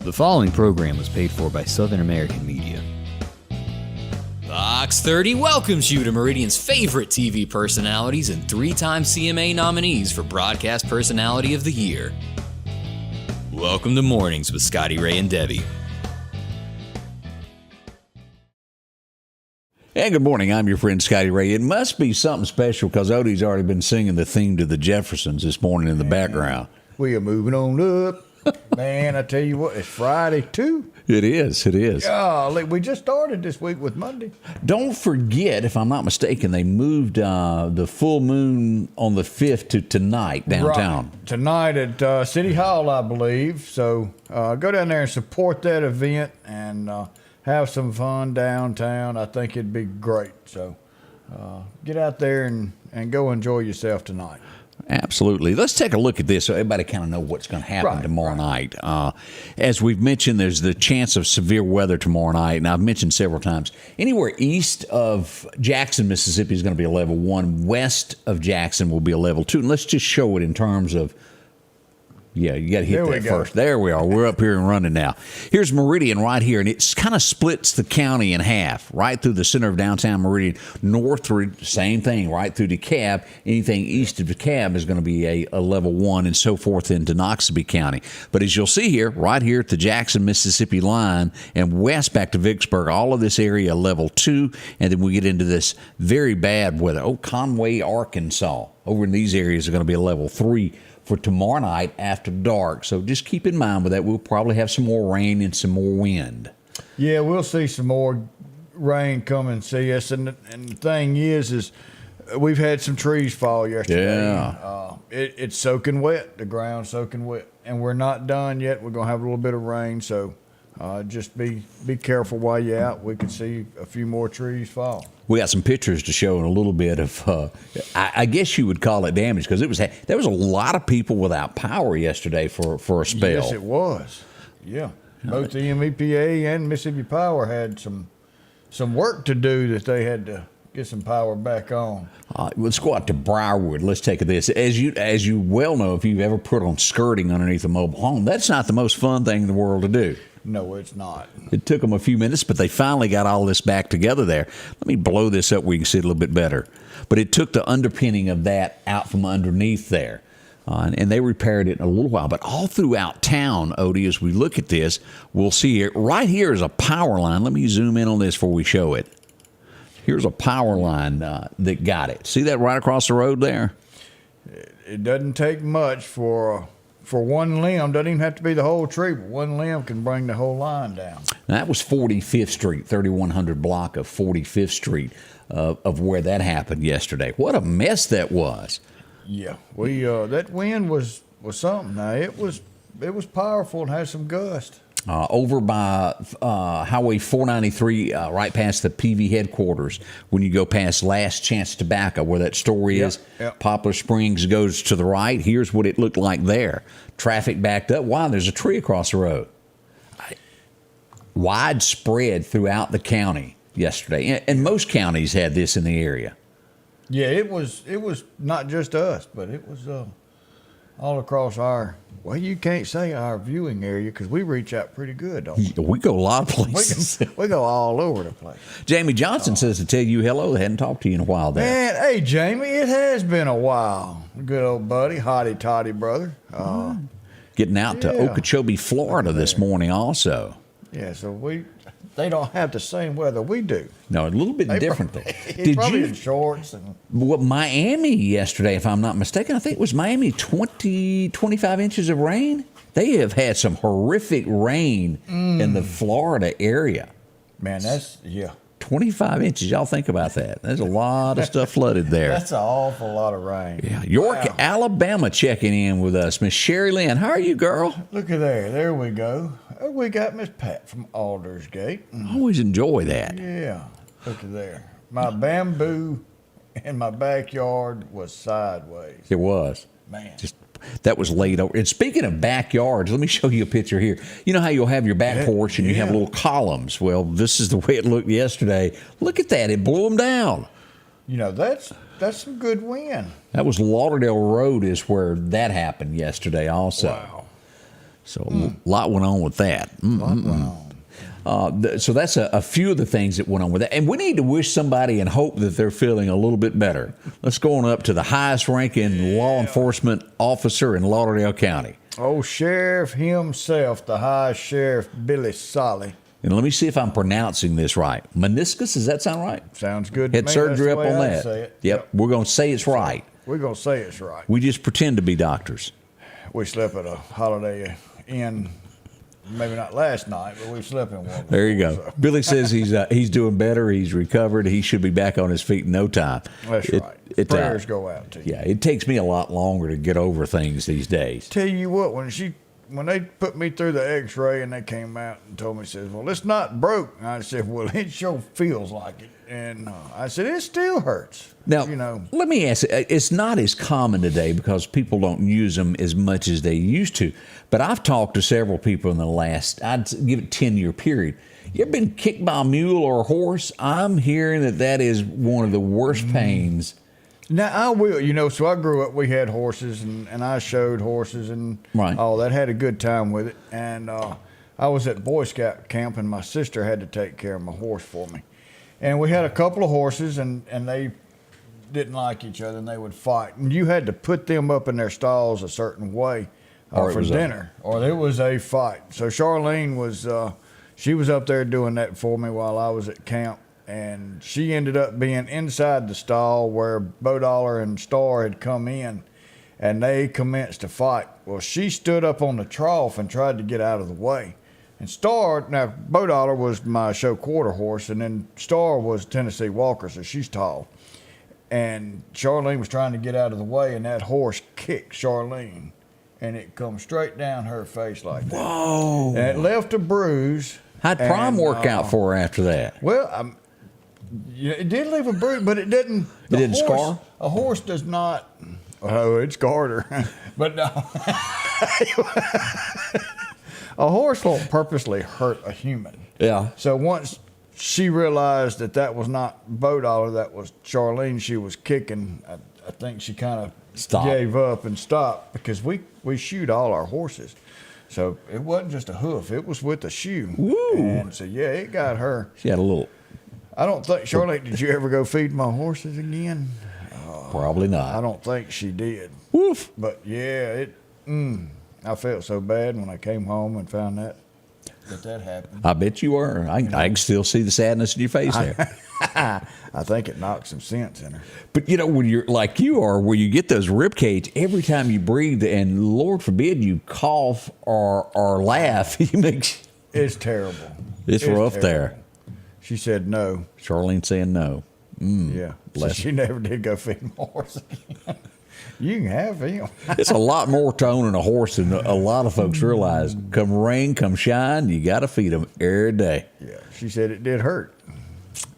The following program was paid for by Southern American Media. Fox 30 welcomes you to Meridian's favorite TV personalities and three-time CMA nominees for Broadcast Personality of the Year. Welcome to Mornings with Scotty Ray and Debbie. And good morning. I'm your friend Scotty Ray. It must be something special because Odie's already been singing the theme to the Jeffersons this morning in the background. We are moving on up. Man, I tell you what, it's Friday too. It is. Golly, we just started this week with Monday. Don't forget, if I'm not mistaken, they moved the full moon on the 5th to tonight downtown. Right. Tonight at City Hall, I believe. So go down there and support that event and have some fun downtown. I think it'd be great. So get out there and go enjoy yourself tonight. Absolutely. Let's take a look at this so everybody kind of know what's going to happen tomorrow night. As we've mentioned, there's the chance of severe weather tomorrow night, and I've mentioned several times, anywhere east of Jackson, Mississippi is going to be a level 1. West of Jackson will be a level 2. And let's just show it in terms of, yeah, you got to hit that first. There we are. We're up here and running now. Here's Meridian right here, and it kind of splits the county in half, right through the center of downtown Meridian. Northward, same thing, right through DeKalb. Anything east of DeKalb is going to be a level 1 and so forth into Noxubee County. But as you'll see here, right here at the Jackson, Mississippi line and west back to Vicksburg, all of this area level 2, and then we get into this very bad weather. Oh, Conway, Arkansas, over in these areas are going to be a level 3 for tomorrow night after dark. So just keep in mind with that, we'll probably have some more rain and some more wind. Yeah, we'll see some more rain come and see us. And the thing is we've had some trees fall yesterday. Yeah. It's soaking wet. The ground's soaking wet. And we're not done yet. We're going to have a little bit of rain. So just be careful while you're out. We could see a few more trees fall. We got some pictures to show and a little bit of, I guess you would call it damage because there was a lot of people without power yesterday for a spell. Yes, it was. Yeah. Both the MEPA and Mississippi Power had some work to do that they had to get some power back on. Let's go out to Briarwood. Let's take this. As you well know, if you've ever put on skirting underneath a mobile home, that's not the most fun thing in the world to do. No, it's not. It took them a few minutes, but they finally got all this back together there. Let me blow this up where you can see it a little bit better. But it took the underpinning of that out from underneath there. And they repaired it in a little while. But all throughout town, Odie, as we look at this, we'll see here. Right here is a power line. Let me zoom in on this before we show it. Here's a power line that got it. See that right across the road there? It doesn't take much for one limb. Doesn't even have to be the whole tree, but one limb can bring the whole line down. Now, that was 45th Street, 3100 block of 45th Street of where that happened yesterday. What a mess that was. Yeah, that wind was something. Now it was powerful and had some gust. Over by Highway 493, right past the PV headquarters, when you go past Last Chance Tobacco, where that store is, Poplar Springs goes to the right. Here's what it looked like there. Traffic backed up. Wow, there's a tree across the road. Widespread throughout the county yesterday. And most counties had this in the area. Yeah, it was not just us, but it was all across well, you can't say our viewing area because we reach out pretty good, don't we? We go a lot of places. We go all over the place. Jamie Johnson says to tell you hello. They hadn't talked to you in a while there. Man, hey, Jamie, it has been a while. Good old buddy, hotty toddy brother. Getting out to Okeechobee, Florida this morning also. Yeah, so they don't have the same weather we do. No, a little bit different though. Did you in shorts and Miami yesterday, if I'm not mistaken, I think it was Miami 25 inches of rain. They have had some horrific rain in the Florida area. Man, 25 inches. Y'all think about that. There's a lot of stuff flooded there. That's an awful lot of rain. Yeah. York, Alabama checking in with us. Miss Sherry Lynn, how are you, girl? Look at there. There we go. We got Miss Pat from Aldersgate. I always enjoy that. Yeah. Look at there. My bamboo in my backyard was sideways. It was. Man. That was laid over. And speaking of backyards, let me show you a picture here. You know how you'll have your back porch and you have little columns? Well, this is the way it looked yesterday. Look at that. It blew them down. You know, that's some good wind. That was Lauderdale Road is where that happened yesterday also. Wow. So a lot went on with that. A lot went on. So that's a few of the things that went on with that. And we need to wish somebody and hope that they're feeling a little bit better. Let's go on up to the highest ranking law enforcement officer in Lauderdale County. Oh, Sheriff himself, the High Sheriff Billy Solly. And let me see if I'm pronouncing this right. Meniscus, does that sound right? Sounds good to Had me. surgery That's up the way on I'd that. say it. Yep, we're going to say it's right. We're going to say it's right. We just pretend to be doctors. We slept at a Holiday Inn, maybe not last night, but we slept in one before. There you go. So. Billy says he's doing better. He's recovered. He should be back on his feet in no time. That's right. Prayers go out to you. Yeah, it takes me a lot longer to get over things these days. Tell you what, when they put me through the X-ray and they came out and told me, says, well, it's not broke. And I said, well, it sure feels like it. And I said, it still hurts. Now, you know, let me ask you, it's not as common today because people don't use them as much as they used to. But I've talked to several people in the last, I'd give it 10-year period. You ever been kicked by a mule or a horse? I'm hearing that is one of the worst pains. Now, I will, so I grew up, we had horses, and I showed horses and all that, had a good time with it. And I was at Boy Scout camp, and my sister had to take care of my horse for me. And we had a couple of horses, and they didn't like each other, and they would fight. And you had to put them up in their stalls a certain way for dinner, or there was a fight. So Charlene she was up there doing that for me while I was at camp. And she ended up being inside the stall where Bo Dollar and Star had come in, and they commenced to fight. Well, she stood up on the trough and tried to get out of the way. And Star, now Bo Dollar was my show quarter horse, and then Star was Tennessee Walker, so she's tall. And Charlene was trying to get out of the way, and that horse kicked Charlene, and it come straight down her face like that. Whoa! And it left a bruise. How'd prom work out for her after that? Well, it did leave a bruise, but it didn't. It didn't scar? A horse does not. Oh, it scarred her. But no. A horse won't purposely hurt a human. Yeah. So once she realized that was not Bo Dollar, that was Charlene she was kicking, I think she kind of gave up and stopped, because we shoot all our horses. So it wasn't just a hoof, it was with a shoe. Woo. And so, yeah, it got her. She had a little... I don't think, Charlotte, did you ever go feed my horses again? Probably not. I don't think she did. Woof. But yeah, I felt so bad when I came home and found that happened. I bet you were. I can still see the sadness in your face there. I think it knocked some sense in her. But when you're like you are, where you get those rib cage, every time you breathe, and Lord forbid you cough or laugh, It's terrible. It's rough terrible. There. She said no. Charlene saying no. Yeah. So she never did go feed my horse again. You can have him. It's a lot more to owning a horse than a lot of folks realize. Come rain, come shine, you got to feed them every day. Yeah. She said it did hurt.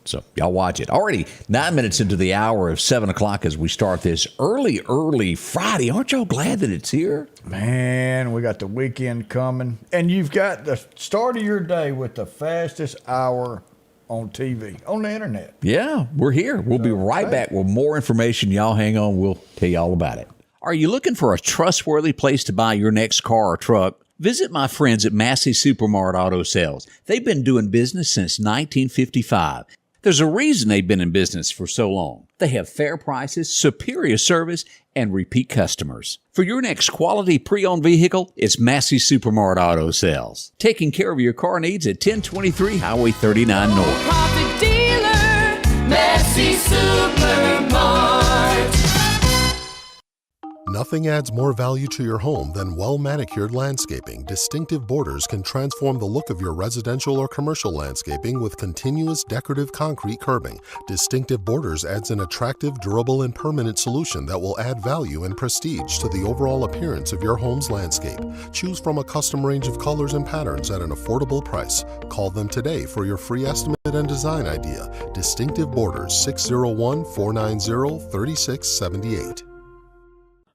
So y'all watch it. Already 9 minutes into the hour of 7 o'clock as we start this early Friday. Aren't y'all glad that it's here? Man, we got the weekend coming. And you've got the start of your day with the fastest hour on TV, on the internet. Yeah, we're here. We'll be right back with more information. Y'all hang on. We'll tell you all about it. Are you looking for a trustworthy place to buy your next car or truck? Visit my friends at Massey Supermart Auto Sales. They've been doing business since 1955. There's a reason they've been in business for so long. They have fair prices, superior service, and repeat customers. For your next quality pre-owned vehicle, it's Massey Supermart Auto Sales. Taking care of your car needs at 1023 Highway 39 North. Profit dealer, Massey Supermart. Nothing adds more value to your home than well-manicured landscaping. Distinctive Borders can transform the look of your residential or commercial landscaping with continuous decorative concrete curbing. Distinctive Borders adds an attractive, durable, and permanent solution that will add value and prestige to the overall appearance of your home's landscape. Choose from a custom range of colors and patterns at an affordable price. Call them today for your free estimate and design idea. Distinctive Borders, 601-490-3678.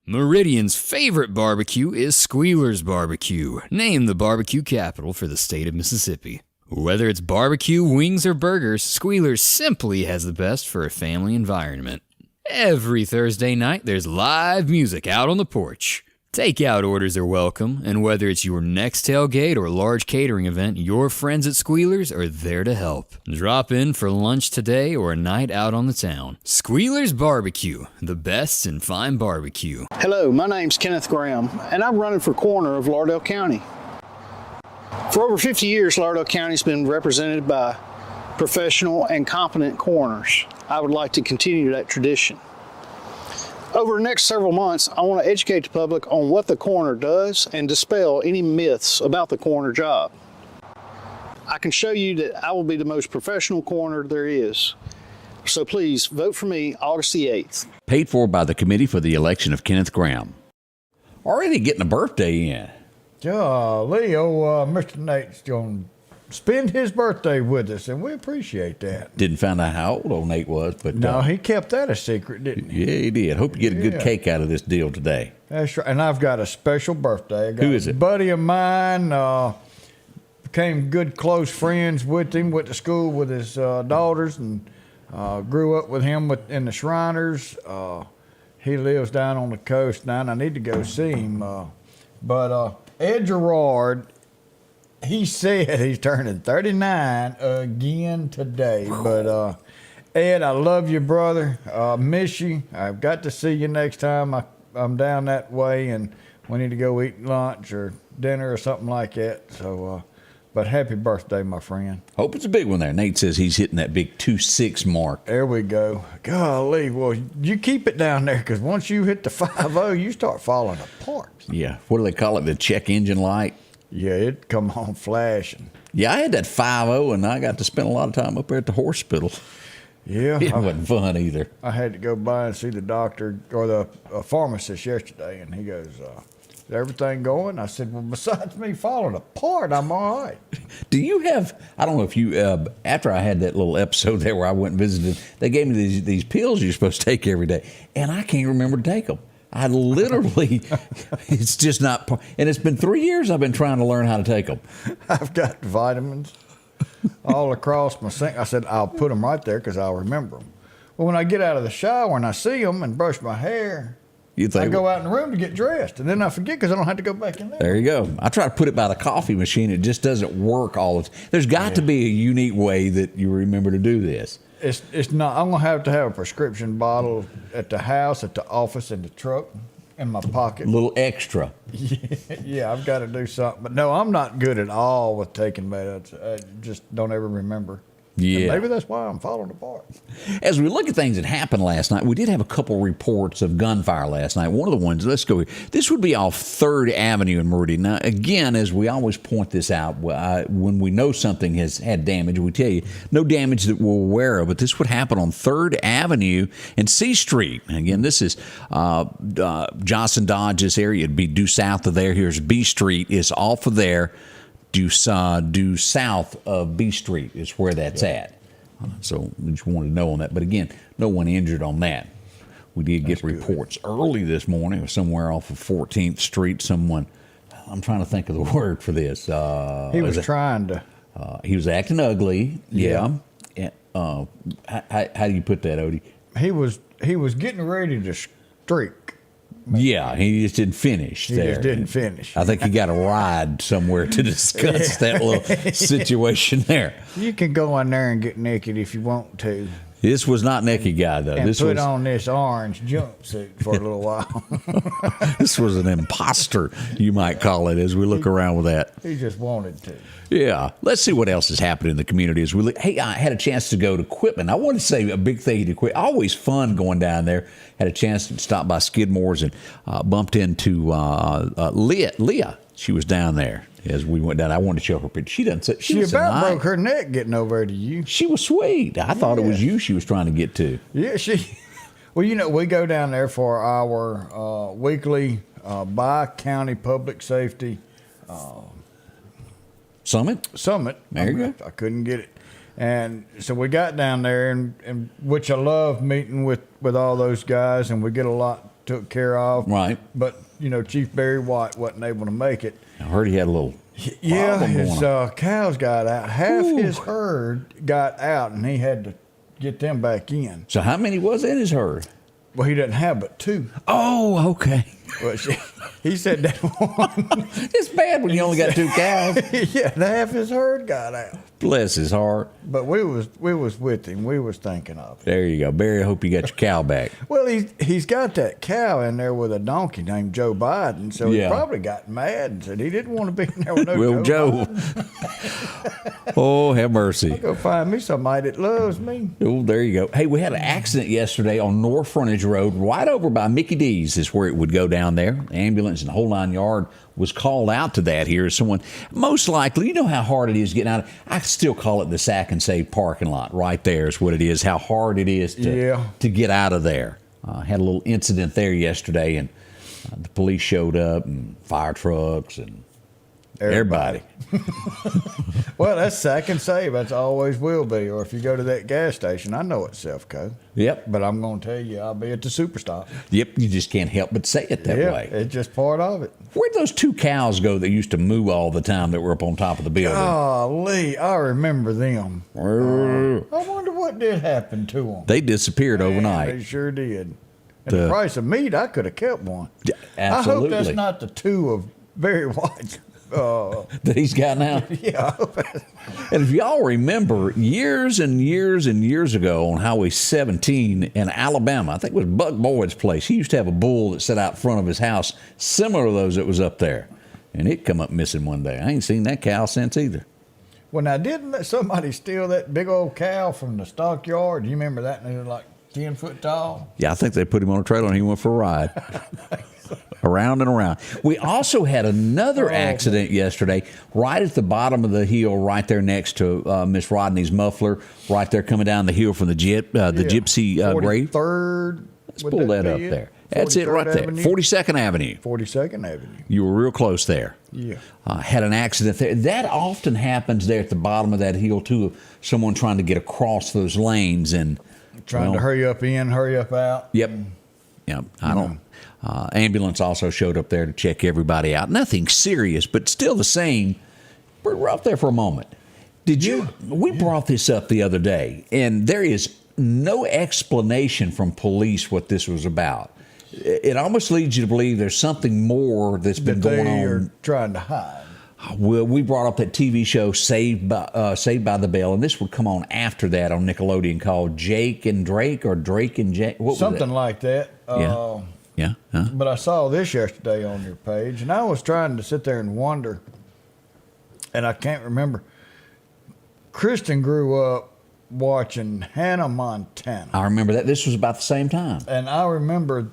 Meridian's favorite barbecue is Squealer's Barbecue, named the barbecue capital for the state of Mississippi. Whether it's barbecue, wings, or burgers, Squealer's simply has the best for a family environment. Every Thursday night, there's live music out on the porch. Takeout orders are welcome, and whether it's your next tailgate or large catering event, your friends at Squealers are there to help. Drop in for lunch today or a night out on the town. Squealers Barbecue, the best in fine barbecue. Hello, my name's Kenneth Graham, and I'm running for coroner of Lauderdale County. For over 50 years, Lauderdale County's been represented by professional and competent coroners. I would like to continue that tradition. Over the next several months, I want to educate the public on what the coroner does and dispel any myths about the coroner job. I can show you that I will be the most professional coroner there is. So please vote for me August the 8th. Paid for by the Committee for the Election of Kenneth Graham. Already getting a birthday in. Golly, Mr. Nate's going to spend his birthday with us, and we appreciate that. Didn't find out how old old Nate was, but no, he kept that a secret, didn't he? Yeah, he did. Hope you get a good cake out of this deal today. That's right. And I've got a special birthday. Who is it? A buddy of mine, became good close friends with him, went to school with his daughters, and grew up with him in the Shriners. He lives down on the coast now, and I need to go see him. But Ed Gerard, he said he's turning 39 again today. But Ed, I love you, brother. Miss you. I've got to see you next time I'm down that way, and we need to go eat lunch or dinner or something like that. So, but happy birthday, my friend. Hope it's a big one there. Nate says he's hitting that big 2.6 mark. There we go. Golly, well, you keep it down there, because once you hit the 5-0, you start falling apart. Yeah. What do they call it? The check engine light? Yeah, it come on flashing. Yeah, I had that 5.0, and I got to spend a lot of time up there at the hospital. Yeah. It wasn't fun either. I had to go by and see the doctor or the pharmacist yesterday, and he goes, is everything going? I said, well, besides me falling apart, I'm all right. Do you have, I don't know if you, after I had that little episode there where I went and visited, they gave me these pills you're supposed to take every day, and I can't remember to take them. I literally, it's just not, and it's been 3 years I've been trying to learn how to take them. I've got vitamins all across my sink. I said, I'll put them right there because I'll remember them. Well, when I get out of the shower and I see them and brush my hair, I go out in the room to get dressed, and then I forget because I don't have to go back in there. There you go. I try to put it by the coffee machine. It just doesn't work all the time. There's got to be a unique way that you remember to do this. It's not. I'm gonna have to have a prescription bottle at the house, at the office, in the truck, in my pocket. A little extra. Yeah, I've got to do something. But no, I'm not good at all with taking meds. I just don't ever remember. Yeah. And maybe that's why I'm falling apart. As we look at things that happened last night, we did have a couple reports of gunfire last night. One of the ones, let's go here. This would be off 3rd Avenue in Meridian. Now, again, as we always point this out, when we know something has had damage, we tell you no damage that we're aware of, but this would happen on 3rd Avenue and C Street. And again, this is Johnson Dodge's area. It'd be due south of there. Here's B Street. It's off of there. Due south of B Street is where that's at. So we just wanted to know on that. But again, no one injured on that. We did get reports early this morning somewhere off of 14th Street. Someone, I'm trying to think of the word for this. He was trying to. He was acting ugly. Yeah. How do you put that, Odie? He was getting ready to streak. Yeah, he just didn't finish there. He just didn't finish. I think he got a ride somewhere to discuss that little situation there. You can go in there and get naked if you want to. This was not naked guy, though. And put on this orange jumpsuit for a little while. This was an imposter, you might call it, as we look around with that. He just wanted to. Yeah. Let's see what else has happened in the community. Hey, I had a chance to go to Quitman. I want to say a big thank you to Quitman. Always fun going down there. Had a chance to stop by Skidmore's and bumped into Leah. She was down there as we went down. I wanted to show her picture. She about broke her neck getting over to you. She was sweet. I thought it was you she was trying to get to. Yeah, well, we go down there for our weekly bi-county public safety Summit. There you go. I couldn't get it. And so we got down there, and which I love meeting with all those guys, and we get a lot took care of. Right. But, Chief Barry White wasn't able to make it. I heard he had a little his cows got out. Half his herd got out, and he had to get them back in. So how many was in his herd? Well, he didn't have but 2. Oh, okay. Well, he said that one. It's bad when you only got 2 cows. Yeah, half his herd got out. Bless his heart. But we was with him. We was thinking of him. There you go. Barry, I hope you got your cow back. Well, he's got that cow in there with a donkey named Joe Biden, so he probably got mad and said he didn't want to be in there with no Well, Joe. Oh, have mercy. Go find me somebody that loves me. Oh, there you go. Hey, we had an accident yesterday on North Frontage Road, right over by Mickey D's is where it would go down there. The ambulance and the whole 9 yard was called out to that here. Someone, most likely, you know how hard it is getting out. I still call it the Sack and Save parking lot. Right there is what it is, how hard it is to get out of there. Had a little incident there yesterday, and the police showed up, and fire trucks, and everybody. Well, that's Sack and Save. That's always will be. Or if you go to that gas station, I know it's Selfco. Yep. But I'm going to tell you, I'll be at the Superstop. Yep, you just can't help but say it that way. It's just part of it. Where'd those 2 cows go that used to moo all the time that were up on top of the building? Golly, I remember them. I wonder what did happen to them. They disappeared overnight. They sure did. And the price of meat, I could have kept one. Absolutely. I hope that's not the 2 of Barry White's. That he's got now. Yeah. And if y'all remember, years and years and years ago on Highway 17 in Alabama, I think it was Buck Boyd's place, he used to have a bull that sat out front of his house, similar to those that was up there. And it come up missing one day. I ain't seen that cow since either. Well, now, didn't somebody steal that big old cow from the stockyard? Do you remember that? And it was like 10 foot tall? Yeah, I think they put him on a trailer and he went for a ride. Around and around. We also had another accident yesterday right at the bottom of the hill, right there next to Miss Rodney's muffler, right there coming down the hill from the Gypsy grave. 43rd. Let's pull that up there. That's it right there. 42nd Avenue. 42nd Avenue. You were real close there. Yeah. Had an accident there. That often happens there at the bottom of that hill, too, of someone trying to get across those lanes and trying to hurry up in, hurry up out. Yep. Yep. I don't. Ambulance also showed up there to check everybody out. Nothing serious, but still the same. We're up there for a moment. We brought this up the other day, and there is no explanation from police what this was about. It almost leads you to believe there's something more that's been going on. They're trying to hide. Well, we brought up that TV show Saved by the Bell, and this would come on after that on Nickelodeon called Jake and Drake or Drake and Jake. What was something like that. Yeah. Yeah. But I saw this yesterday on your page, and I was trying to sit there and wonder, and I can't remember. Kristen grew up watching Hannah Montana. I remember that. This was about the same time. And I remember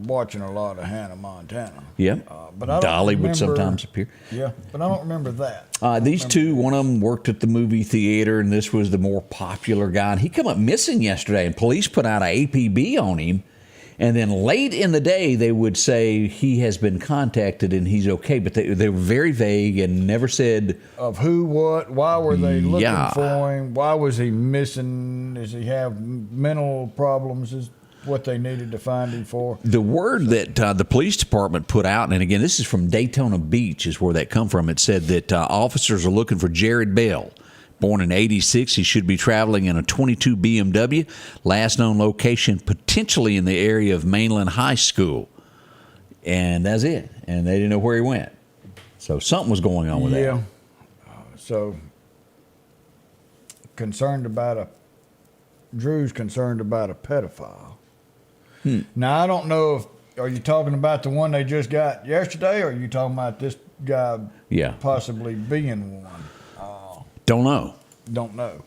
watching a lot of Hannah Montana. Yeah. But I Dolly don't would sometimes appear. Yeah, but I don't remember that. These two, one of them worked at the movie theater, and this was the more popular guy. And he come up missing yesterday, and police put out an APB on him. And then late in the day, they would say he has been contacted and he's okay. But they were very vague and never said of who, what, why were they looking for him? Why was he missing? Does he have mental problems? Is what they needed to find him for? The word that the police department put out, and again, this is from Daytona Beach, is where that come from. It said that officers are looking for Jared Bell. Born in 86, he should be traveling in a 22 BMW. Last known location, potentially in the area of Mainland High School. And that's it. And they didn't know where he went. So something was going on with that. Yeah. So, Drew's concerned about a pedophile. Now, I don't know if, are you talking about the one they just got yesterday, or are you talking about this guy possibly being one? Don't know. Don't know.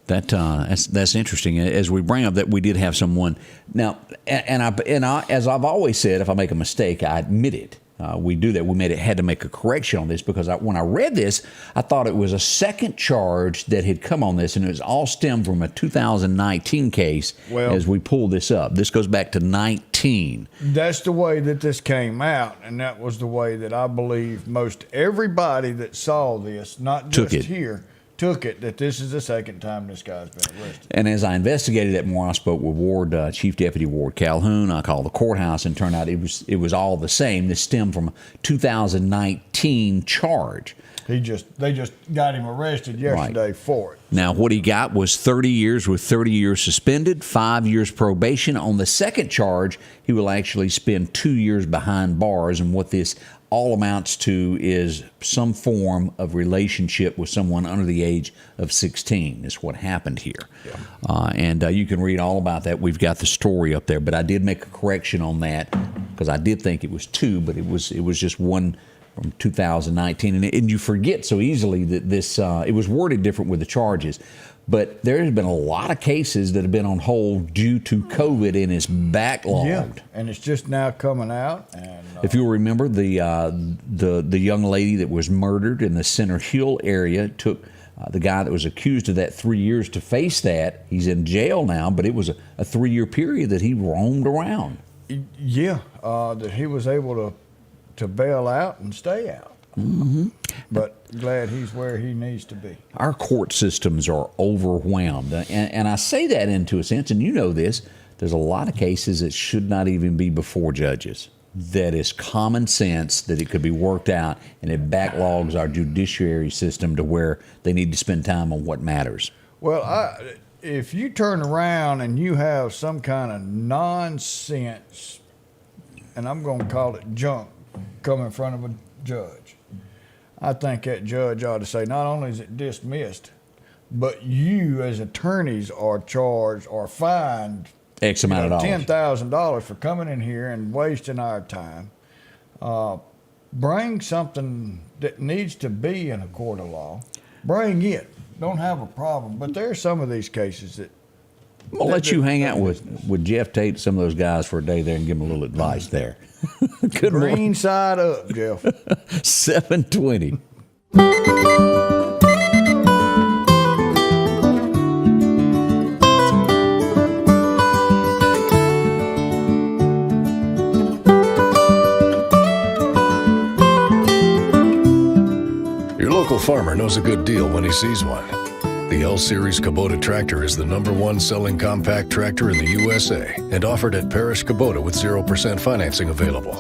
That's interesting. As we bring up that we did have someone now, and I, as I've always said, if I make a mistake, I admit it. We do that. We had to make a correction on this because when I read this, I thought it was a second charge that had come on this, and it was all stemmed from a 2019 case. Well, as we pull this up, this goes back to 19. That's the way that this came out, and that was the way that I believe most everybody that saw this, not just here, took it, that this is the second time this guy's been arrested. And as I investigated it more, I spoke with Chief Deputy Ward Calhoun. I called the courthouse, and turned out it was all the same. This stemmed from a 2019 charge. They just got him arrested yesterday for it. Now, what he got was 30 years with 30 years suspended, 5 years probation. On the second charge, he will actually spend 2 years behind bars. And what this all amounts to is some form of relationship with someone under the age of 16 is what happened here. Yeah. And you can read all about that. We've got the story up there. But I did make a correction on that because I did think it was 2, but it was just 1 from 2019. And you forget so easily that this, it was worded different with the charges. But there has been a lot of cases that have been on hold due to COVID and it's backlogged. Yeah, and it's just now coming out. And if you'll remember, the young lady that was murdered in the Center Hill area took the guy that was accused of that 3 years to face that. He's in jail now, but it was a 3-year period that he roamed around. Yeah, that he was able to bail out and stay out. Mm-hmm. But glad he's where he needs to be. Our court systems are overwhelmed. And I say that into a sense, and you know this, there's a lot of cases that should not even be before judges. That is common sense that it could be worked out, and it backlogs our judiciary system to where they need to spend time on what matters. Well, if you turn around and you have some kind of nonsense, and I'm going to call it junk, come in front of a judge, I think that judge ought to say, not only is it dismissed, but you as attorneys are charged or fined X amount of dollars. $10,000 for coming in here and wasting our time. Bring something that needs to be in a court of law. Bring it. Don't have a problem. But there are some of these cases that... I'll let you hang out with Jeff Tate, some of those guys for a day there and give them a little advice there. Good Green morning. side up, Jeff. 720. Your local farmer knows a good deal when he sees one. The L-Series Kubota tractor is the #1 selling compact tractor in the USA and offered at Parish Kubota with 0% financing available.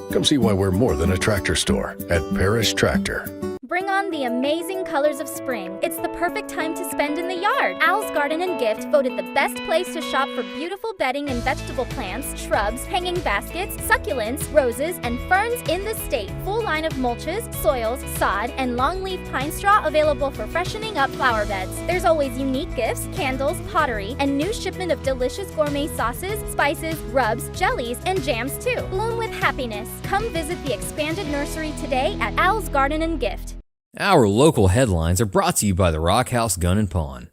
Come see why we're more than a tractor store at Parish Tractor. Bring on the amazing colors of spring. It's the perfect time to spend in the yard. Al's Garden and Gift voted the best place to shop for beautiful bedding and vegetable plants, shrubs, hanging baskets, succulents, roses, and ferns in the state. Full line of mulches, soils, sod, and longleaf pine straw available for freshening up flower beds. There's always unique gifts, candles, pottery, and new shipment of delicious gourmet sauces, spices, rubs, jellies, and jams too. Bloom with happiness. Come visit the expanded nursery today at Al's Garden and Gift. Our local headlines are brought to you by the Rock House Gun and Pawn.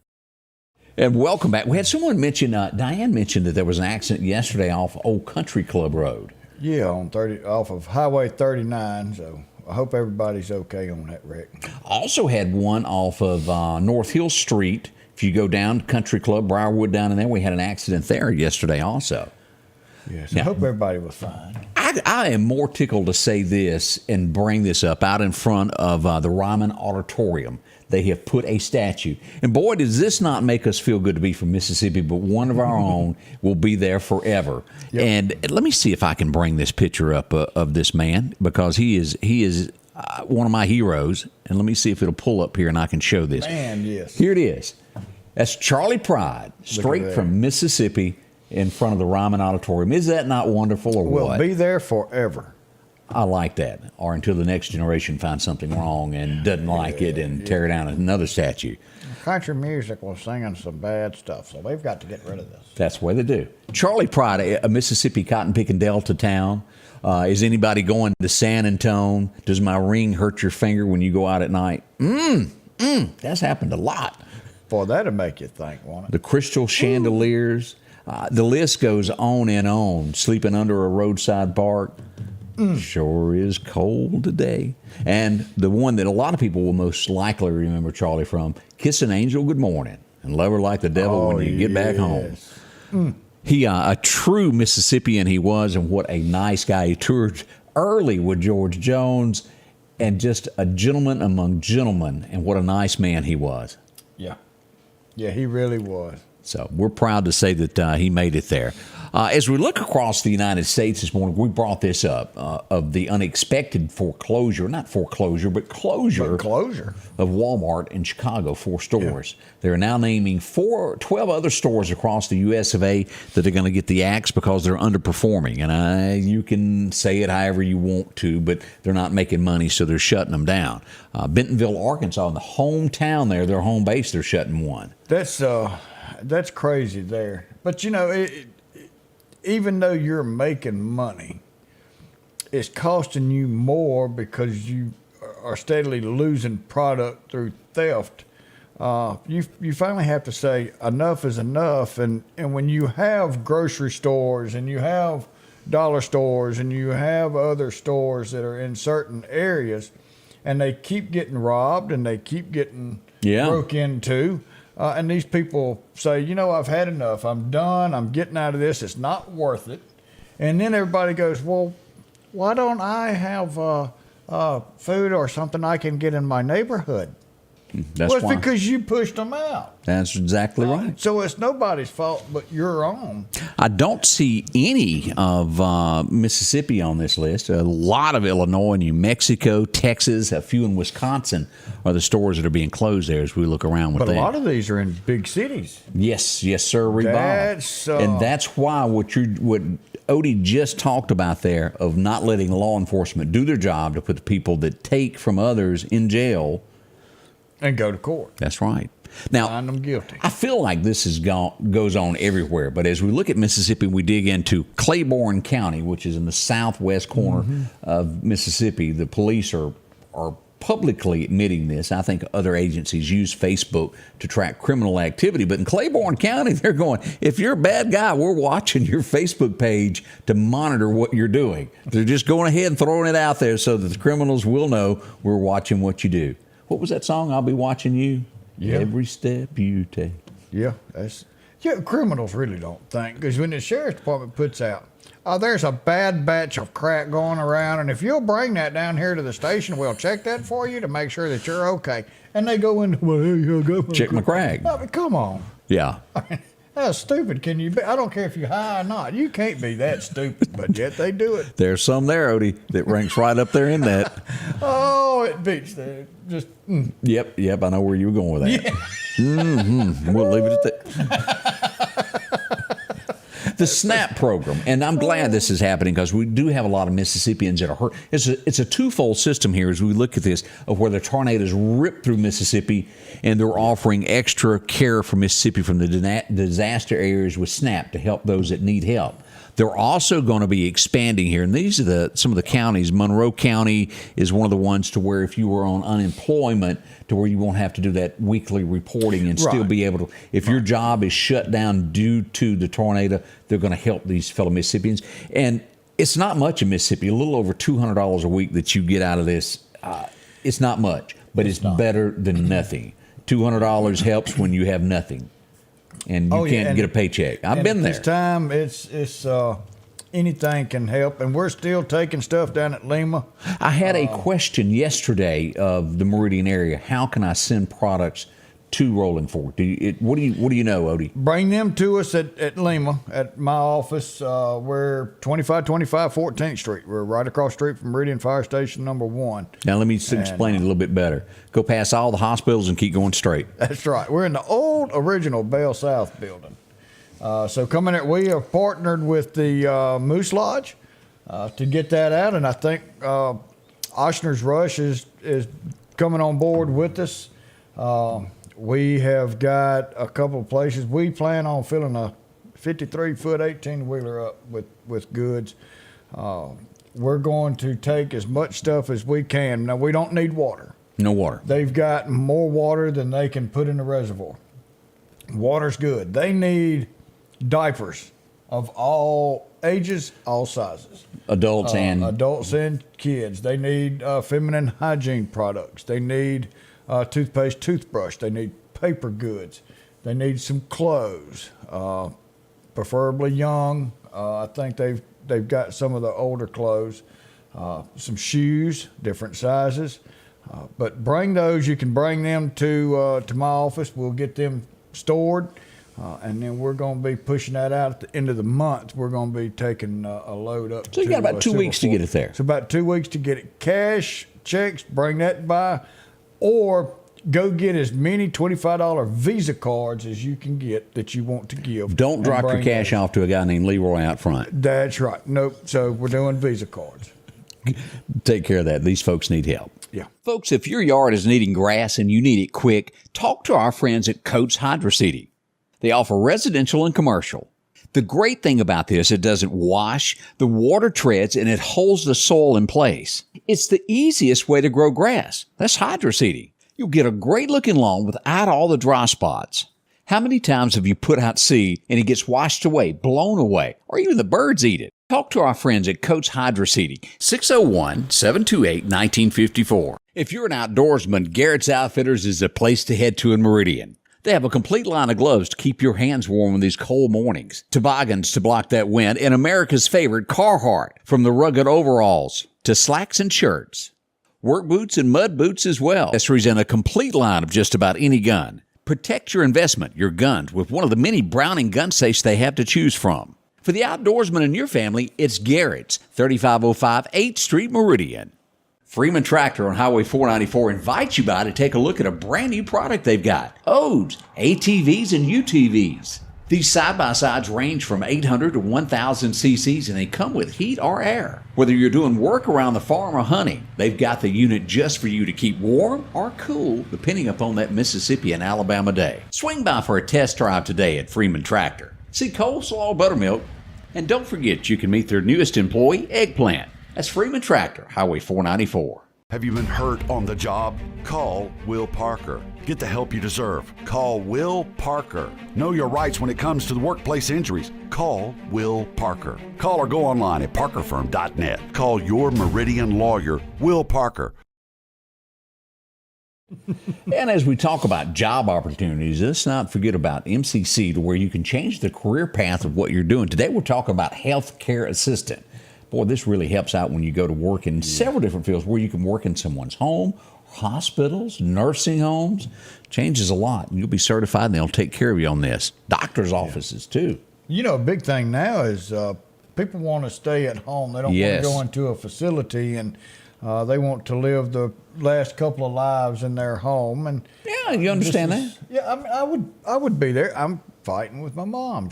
And welcome back. We had someone mention, Diane mentioned that there was an accident yesterday off Old Country Club Road. Yeah, off of Highway 39, so I hope everybody's okay on that wreck. Also had one off of North Hill Street. If you go down to Country Club, Briarwood down in there, we had an accident there yesterday also. Yes, I hope everybody was fine. I am more tickled to say this and bring this up out in front of the Ryman Auditorium. They have put a statue. And boy, does this not make us feel good to be from Mississippi, but one of our own will be there forever. Yep. And let me see if I can bring this picture up of this man, because he is one of my heroes. And let me see if it'll pull up here and I can show this. Man, yes. Here it is. That's Charlie Pride, straight from Mississippi, in front of the Ryman Auditorium. Is that not wonderful, or what? We'll be there forever. I like that. Or until the next generation finds something wrong and doesn't like it and tear down another statue. Country music was singing some bad stuff, so they've got to get rid of this. That's the way they do. Charlie Pride, a Mississippi cotton picking Delta town. Is anybody going to San Antone? Does my ring hurt your finger when you go out at night? That's happened a lot. Boy, that'll make you think, won't it? The crystal chandeliers. The list goes on and on. Sleeping under a roadside park. Sure is cold today. And the one that a lot of people will most likely remember Charlie from, Kiss an Angel Good Morning and Love Her Like the Devil when you get back home. He, a true Mississippian he was, and what a nice guy. He toured early with George Jones, and just a gentleman among gentlemen, and what a nice man he was. Yeah. Yeah, he really was. So we're proud to say that he made it there. As we look across the United States this morning, we brought this up of the unexpected foreclosure, not foreclosure, but closure of Walmart in Chicago, 4 stores. Yeah. They're now naming 12 other stores across the U.S. of A. that are going to get the axe because they're underperforming. And you can say it however you want to, but they're not making money, so they're shutting them down. Bentonville, Arkansas, in the hometown there, their home base, they're shutting one. That's crazy there. But, you know, even though you're making money, it's costing you more because you are steadily losing product through theft. You finally have to say enough is enough. And when you have grocery stores and you have dollar stores and you have other stores that are in certain areas and they keep getting robbed and they keep getting broke into, and these people say, you know, I've had enough. I'm done. I'm getting out of this. It's not worth it. And then everybody goes, well, why don't I have food or something I can get in my neighborhood? That's why. Because you pushed them out. That's exactly right. So it's nobody's fault but your own. I don't see any of Mississippi on this list. A lot of Illinois, New Mexico, Texas, a few in Wisconsin are the stores that are being closed there as we look around with them. But them. A lot of these are in big cities. Yes, sir, Bob. And that's why what Odie just talked about there of not letting law enforcement do their job to put the people that take from others in jail and go to court. That's right. Now, find them guilty. I feel like this goes on everywhere, but as we look at Mississippi, we dig into Claiborne County, which is in the southwest corner of Mississippi. The police are publicly admitting this. I think other agencies use Facebook to track criminal activity, but in Claiborne County, they're going, if you're a bad guy, we're watching your Facebook page to monitor what you're doing. They're just going ahead and throwing it out there so that the criminals will know we're watching what you do. What was that song? I'll be watching you every step you take. Yeah, criminals really don't think, because when the sheriff's department puts out, there's a bad batch of crack going around, and if you'll bring that down here to the station, we'll check that for you to make sure that you're okay. And they go into, well, here you go. Check my crack. I mean, come on. Yeah. How stupid can you be? I don't care if you're high or not. You can't be that stupid, but yet they do it. There's some there, Odie, that ranks right up there in that. Oh, it beats that. Just. Yep. I know where you were going with that. Yeah. We'll leave it at that. The SNAP program, and I'm glad this is happening because we do have a lot of Mississippians that are hurt. It's a twofold system here as we look at this of where the tornadoes ripped through Mississippi, and they're offering extra care for Mississippi from the disaster areas with SNAP to help those that need help. They're also going to be expanding here, and these are some of the counties. Monroe County is one of the ones to where if you were on unemployment, to where you won't have to do that weekly reporting and still be able to. If your job is shut down due to the tornado, they're going to help these fellow Mississippians. And it's not much in Mississippi. A little over $200 a week that you get out of this. It's not much, but it's better than nothing. $200 helps when you have nothing. And you can't get a paycheck. I've been there. This time, it's anything can help, and we're still taking stuff down at Lima. I had a question yesterday of the Meridian area. How can I send products to Rolling Fork? What do you know, Odie? Bring them to us at Lima, at my office. We're 2525 14th Street. We're right across the street from Meridian Fire Station number 1. Now, let me explain it a little bit better. Go past all the hospitals and keep going straight. That's right. We're in the old original Bell South building. So coming there, we have partnered with the Moose Lodge to get that out, and I think Ochsner's Rush is coming on board with us. We have got a couple of places. We plan on filling a 53-foot 18-wheeler up with goods. We're going to take as much stuff as we can. Now, we don't need water. No water. They've got more water than they can put in the reservoir. Water's good. They need diapers of all ages, all sizes. Adults and kids. They need feminine hygiene products. They need toothpaste, toothbrush. They need paper goods. They need some clothes, preferably young. I think they've got some of the older clothes. Some shoes, different sizes. But bring those. You can bring them to my office. We'll get them stored. And then we're going to be pushing that out at the end of the month. We're going to be taking a load up. So you got about 2 weeks to get it there. It's about 2 weeks to get it. Cash, checks, bring that by, or go get as many $25 Visa cards as you can get that you want to give. Don't drop your cash off to a guy named Leroy out front. That's right. Nope. So we're doing Visa cards. Take care of that. These folks need help. Yeah. Folks, if your yard is needing grass and you need it quick, talk to our friends at Coates Hydro Seeding. They offer residential and commercial. The great thing about this, it doesn't wash, the water treads, and it holds the soil in place. It's the easiest way to grow grass. That's hydro seeding. You'll get a great-looking lawn without all the dry spots. How many times have you put out seed and it gets washed away, blown away, or even the birds eat it? Talk to our friends at Coates Hydro Seeding, 601-728-1954. If you're an outdoorsman, Garrett's Outfitters is the place to head to in Meridian. They have a complete line of gloves to keep your hands warm in these cold mornings, toboggans to block that wind, and America's favorite Carhartt, from the rugged overalls to slacks and shirts. Work boots and mud boots as well. Accessories and a complete line of just about any gun. Protect your investment, your guns, with one of the many Browning gun safes they have to choose from. For the outdoorsman in your family, it's Garrett's, 3505 8th Street, Meridian. Freeman Tractor on Highway 494 invites you by to take a look at a brand new product they've got. Odes, ATVs, and UTVs. These side-by-sides range from 800 to 1,000 cc's, and they come with heat or air. Whether you're doing work around the farm or hunting, they've got the unit just for you to keep warm or cool, depending upon that Mississippi and Alabama day. Swing by for a test drive today at Freeman Tractor. See coleslaw, buttermilk, and don't forget you can meet their newest employee, Eggplant. That's Freeman Tractor, Highway 494. Have you been hurt on the job? Call Will Parker. Get the help you deserve. Call Will Parker. Know your rights when it comes to the workplace injuries. Call Will Parker. Call or go online at parkerfirm.net. Call your Meridian lawyer, Will Parker. And as we talk about job opportunities, let's not forget about MCC, to where you can change the career path of what you're doing. Today we're talking about healthcare assistant. Boy, this really helps out when you go to work in several different fields, where you can work in someone's home, hospitals, nursing homes. Changes a lot. You'll be certified and they'll take care of you on this. Doctor's offices too. You know, a big thing now is people want to stay at home. They don't want to go into a facility, and they want to live the last couple of lives in their home. And yeah, you understand that? Yeah, I mean, I would be there. I'm fighting with my mom.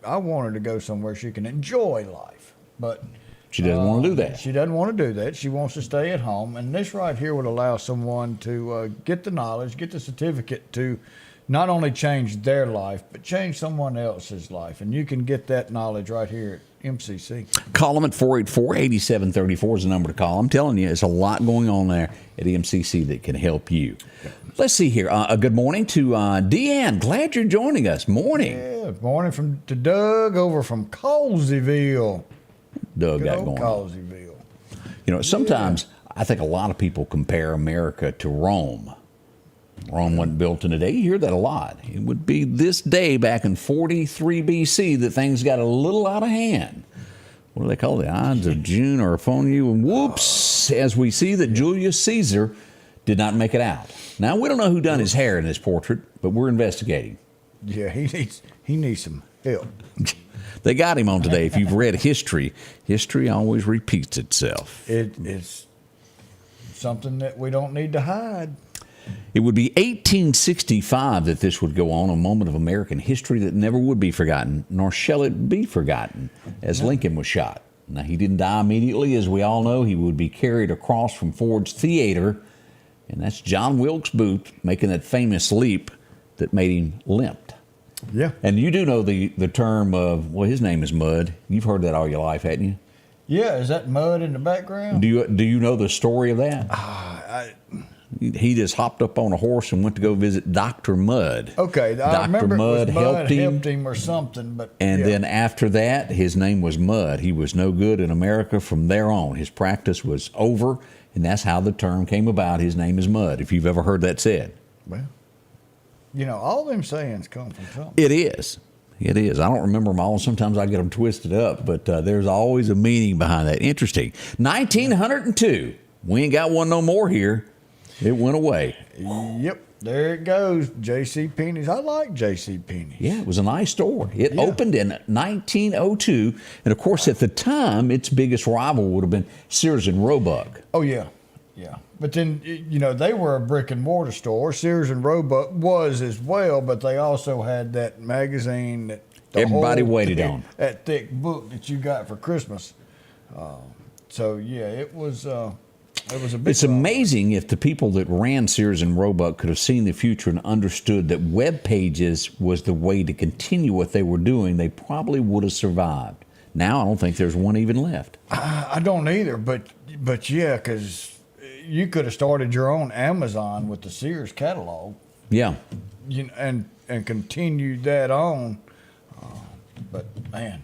I want her to go somewhere she can enjoy life. But she doesn't want to do that. She doesn't want to do that. She wants to stay at home. And this right here would allow someone to get the knowledge, get the certificate to not only change their life, but change someone else's life. And you can get that knowledge right here at MCC. Call them at 484-8734 is the number to call. I'm telling you, there's a lot going on there at MCC that can help you. Let's see here. Good morning to Deanne. Glad you're joining us. Morning. Yeah, morning to Doug over from Colesville. Doug got going. Colesville. You know, sometimes I think a lot of people compare America to Rome. Rome wasn't built in a day. You hear that a lot. It would be this day back in 43 BC that things got a little out of hand. What do they call it? The Ides of June are upon you, and whoops, as we see that Julius Caesar did not make it out. Now, we don't know who done his hair in this portrait, but we're investigating. Yeah, he needs some help. They got him on today. If you've read history, history always repeats itself. It's something that we don't need to hide. It would be 1865 that this would go on, a moment of American history that never would be forgotten, nor shall it be forgotten, as Lincoln was shot. Now, he didn't die immediately. As we all know, he would be carried across from Ford's Theater, and that's John Wilkes Booth making that famous leap that made him limped. Yeah. And you do know the term of, well, his name is Mud. You've heard that all your life, hadn't you? Yeah, is that Mud in the background? Do you know the story of that? He just hopped up on a horse and went to go visit Dr. Mudd. Okay, I remember Mud helped him or something. And then after that, his name was Mud. He was no good in America from there on. His practice was over, and that's how the term came about. His name is Mud, if you've ever heard that said. Well, you know, all them sayings come from something. It is. It is. I don't remember them all. Sometimes I get them twisted up, but there's always a meaning behind that. Interesting. 1902. We ain't got one no more here. It went away. Yep. There it goes, J.C. Penney's. I like J.C. Penney's. Yeah, it was a nice store. It opened in 1902, and of course, at the time, its biggest rival would have been Sears and Roebuck. Oh yeah. But then they were a brick and mortar store. Sears and Roebuck was as well, but they also had that magazine that everybody waited on. That thick book that you got for Christmas. So yeah, it was. It was a big It's amazing if the people that ran Sears and Roebuck could have seen the future and understood that web pages was the way to continue what they were doing, they probably would have survived. Now I don't think there's one even left. I don't either, but yeah, because you could have started your own Amazon with the Sears catalog. Yeah. And continued that on. But man.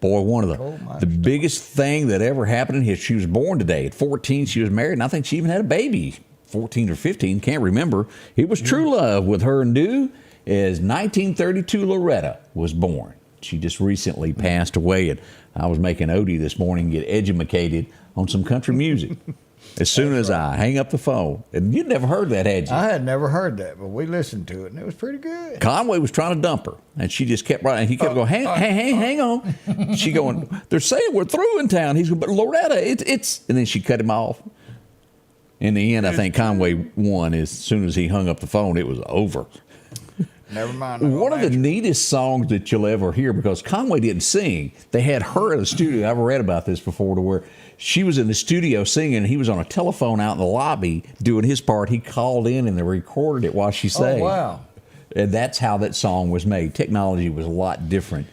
Boy, one of the biggest thing that ever happened in history. She was born today. At 14, she was married, and I think she even had a baby. 14 or 15, can't remember. It was true love with her and Dew as 1932 Loretta was born. She just recently passed away, and I was making Odie this morning get edumacated on some country music. As soon as I hang up the phone. And you'd never heard that, had you? I had never heard that, but we listened to it, and it was pretty good. Conway was trying to dump her, and she just kept writing. He kept going, hang on. She going, they're saying we're through in town. He's going, but Loretta, it's. And then she cut him off. In the end, I think Conway won. As soon as he hung up the phone, it was over. Never mind. One of the neatest songs that you'll ever hear, because Conway didn't sing. They had her in the studio. I've read about this before, to where she was in the studio singing, and he was on a telephone out in the lobby doing his part. He called in, and they recorded it while she sang. Oh, wow. And that's how that song was made. Technology was a lot different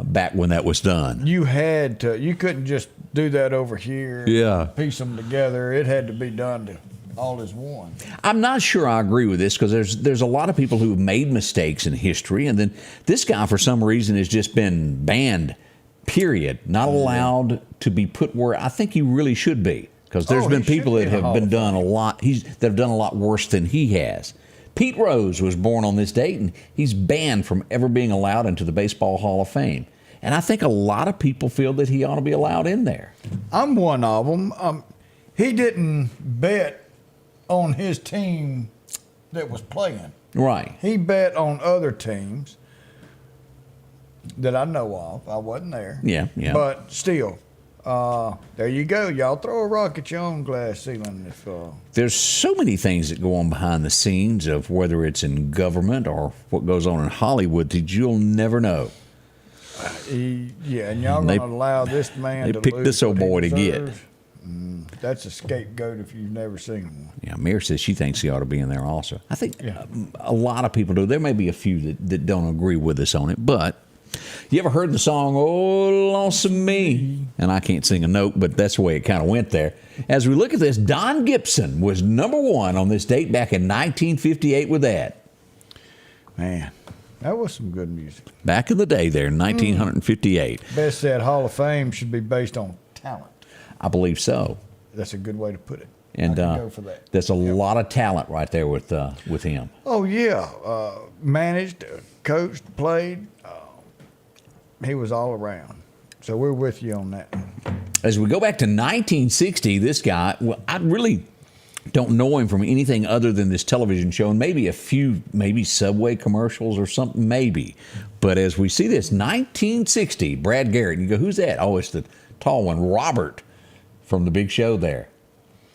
back when that was done. You had to. You couldn't just do that over here. Yeah. Piece them together. It had to be done to all as one. I'm not sure I agree with this, because there's a lot of people who have made mistakes in history, and then this guy, for some reason, has just been banned, period. Not allowed to be put where I think he really should be, because there's been people that have been done a lot. That have done a lot worse than he has. Pete Rose was born on this date, and he's banned from ever being allowed into the Baseball Hall of Fame. And I think a lot of people feel that he ought to be allowed in there. I'm one of them. He didn't bet on his team that was playing. Right. He bet on other teams that I know of. I wasn't there. Yeah. But still, there you go. Y'all throw a rock at your own glass ceiling. There's so many things that go on behind the scenes of whether it's in government or what goes on in Hollywood that you'll never know. And y'all going to allow this man to They picked this old boy to get. That's a scapegoat if you've never seen one. Yeah, Mary says she thinks he ought to be in there also. I think a lot of people do. There may be a few that don't agree with us on it, but you ever heard the song, "Oh, Lonesome Me"? And I can't sing a note, but that's the way it kind of went there. As we look at this, Don Gibson was #1 on this date back in 1958 with that. Man, that was some good music. Back in the day there, 1958. Best said Hall of Fame should be based on talent. I believe so. That's a good way to put it. And I can go for that. There's a lot of talent right there with him. Oh, yeah. Managed, coached, played. He was all around. So we're with you on that. As we go back to 1960, this guy, well, I really don't know him from anything other than this television show and maybe a few, maybe Subway commercials or something, maybe. But as we see this, 1960, Brad Garrett, and you go, who's that? Oh, it's the tall one, Robert, from The Big Show there.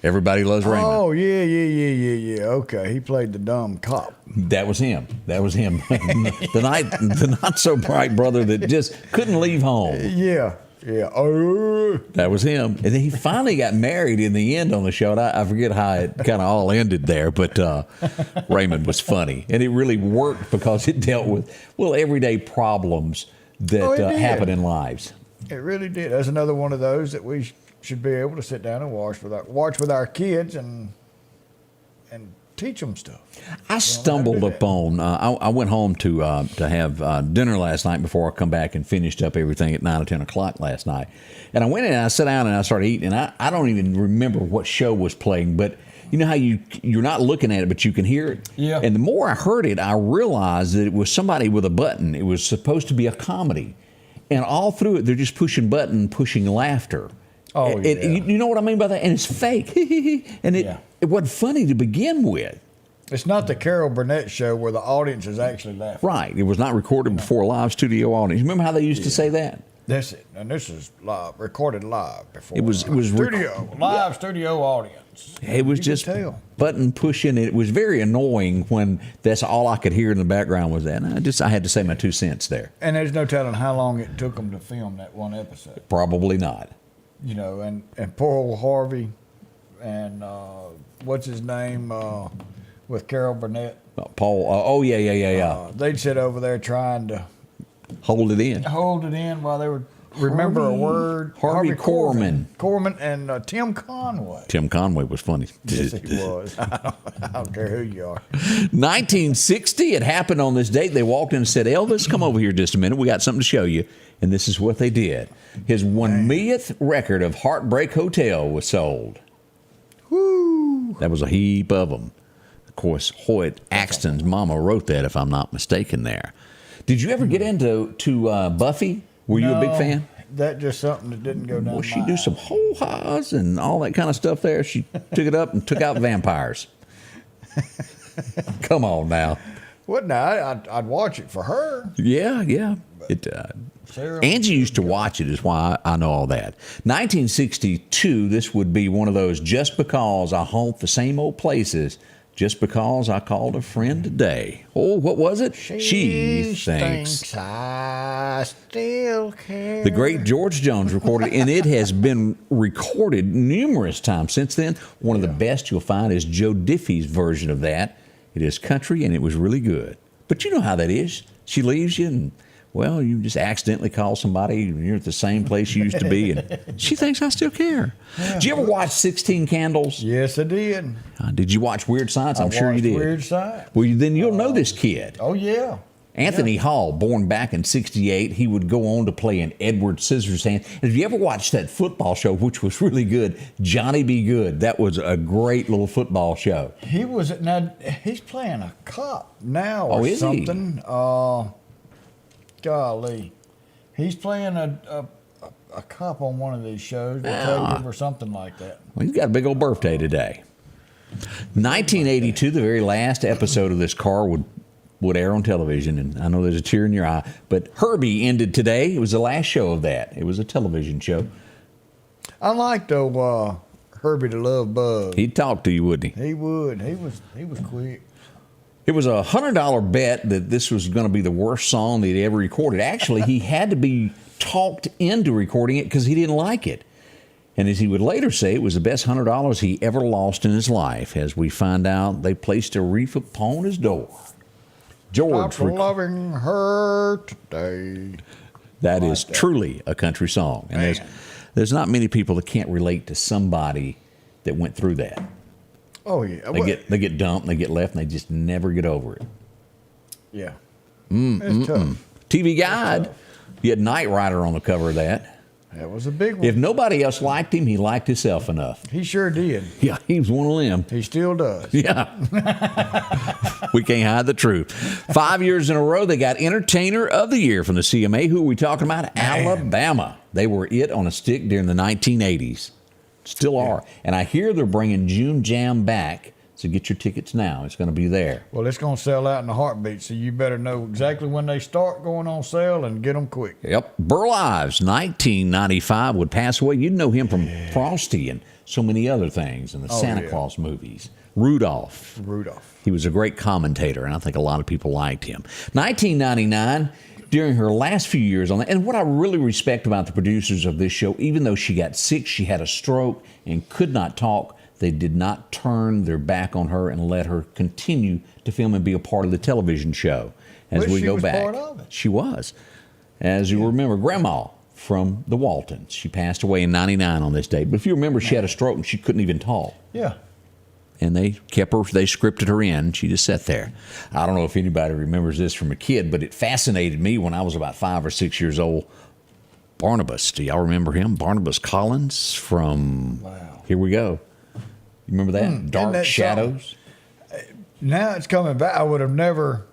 Everybody Loves Raymond. Oh, yeah. Okay, he played the dumb cop. That was him. The not so bright brother that just couldn't leave home. Yeah. That was him. And then he finally got married in the end on the show. And I forget how it kind of all ended there, but Raymond was funny. And it really worked because it dealt with, everyday problems that happen in lives. It really did. That's another one of those that we should be able to sit down and watch with our kids and teach them stuff. I stumbled upon. I went home to have dinner last night before I come back and finished up everything at 9 or 10 o'clock last night. And I went in and I sat down and I started eating. And I don't even remember what show was playing, but you know how you're not looking at it, but you can hear it. Yeah. And the more I heard it, I realized that it was somebody with a button. It was supposed to be a comedy, and all through it, they're just pushing button, pushing laughter. Oh, yeah. You know what I mean by that? And it's fake. And it wasn't funny to begin with. It's not the Carol Burnett show where the audience is actually laughing. Right. It was not recorded before a live studio audience. Remember how they used to say that? That's it. And this is live, recorded live before. It was live studio audience. It was just button pushing. It was very annoying when that's all I could hear in the background was that. And I had to say my 2 cents there. And there's no telling how long it took them to film that one episode. Probably not. You know, and poor old Harvey and what's his name with Carol Burnett. Paul. Yeah. They'd sit over there trying to hold it in while they would remember a word. Harvey Korman and Tim Conway. Tim Conway was funny. Yes, he was. I don't care who you are. 1960, it happened on this date. They walked in and said, Elvis, come over here just a minute. We got something to show you. And this is what they did. His 1 millionth record of Heartbreak Hotel was sold. Woo! That was a heap of them. Of course, Hoyt Axton's mama wrote that, if I'm not mistaken there. Did you ever get into Buffy? Were you a big fan? That just something that didn't go down. Well, she do some ho-has and all that kind of stuff there. She took it up and took out vampires. Come on now. What now? I'd watch it for her. Yeah. Angie used to watch it, is why I know all that. 1962, this would be one of those just because I haunt the same old places, just because I called a friend today. Oh, what was it? She thinks I still care. The great George Jones recorded, and it has been recorded numerous times since then. One of the best you'll find is Joe Diffie's version of that. It is country, and it was really good. But you know how that is. She leaves you, and, well, you just accidentally call somebody, and you're at the same place you used to be, and she thinks I still care. Yeah. Did you ever watch 16 Candles? Yes, I did. Did you watch Weird Science? I'm sure you did. Weird Science. Well, then you'll know this kid. Oh, yeah. Anthony Hall, born back in 68, he would go on to play in Edward Scissorhands. If you ever watched that football show, which was really good, Johnny Be Good, that was a great little football show. Now he's playing a cop now or something. Golly. He's playing a cop on one of these shows, detective or something like that. Well, he's got a big old birthday today. 1982, the very last episode of this car would air on television, and I know there's a tear in your eye, but Herbie ended today. It was the last show of that. It was a television show. I liked Herbie the Love Bug. He'd talk to you, wouldn't he? He would. He was quick. It was a $100 bet that this was going to be the worst song that he ever recorded. Actually, he had to be talked into recording it because he didn't like it. And as he would later say, it was the best $100 he ever lost in his life. As we find out, they placed a wreath upon his door. George, I'm loving her today. That is truly a country song. And there's not many people that can't relate to somebody that went through that. Oh, yeah. They get dumped, and they get left, and they just never get over it. Yeah. It's tough. TV Guide. You had Knight Rider on the cover of that. That was a big one. If nobody else liked him, he liked himself enough. He sure did. Yeah, he was one of them. He still does. Yeah. We can't hide the truth. 5 years in a row, they got Entertainer of the Year from the CMA. Who are we talking about? Man. Alabama. They were it on a stick during the 1980s. Still are. And I hear they're bringing June Jam back. So get your tickets now. It's going to be there. Well, it's going to sell out in a heartbeat, so you better know exactly when they start going on sale and get them quick. Yep. Burl Ives, 1995, would pass away. You'd know him from Frosty and so many other things in the Santa Claus movies. Rudolph. He was a great commentator, and I think a lot of people liked him. 1999, during her last few years on that, and what I really respect about the producers of this show, even though she got sick, she had a stroke and could not talk, they did not turn their back on her and let her continue to film and be a part of the television show. As we go back, part of it. She was. As you remember, Grandma from the Waltons. She passed away in 99 on this date. But if you remember, she had a stroke and she couldn't even talk. Yeah. And they scripted her in. She just sat there. I don't know if anybody remembers this from a kid, but it fascinated me when I was about 5 or 6 years old. Barnabas, do y'all remember him? Barnabas Collins from Here We Go. You remember that? Dark Shadows? Now it's coming back. I would have never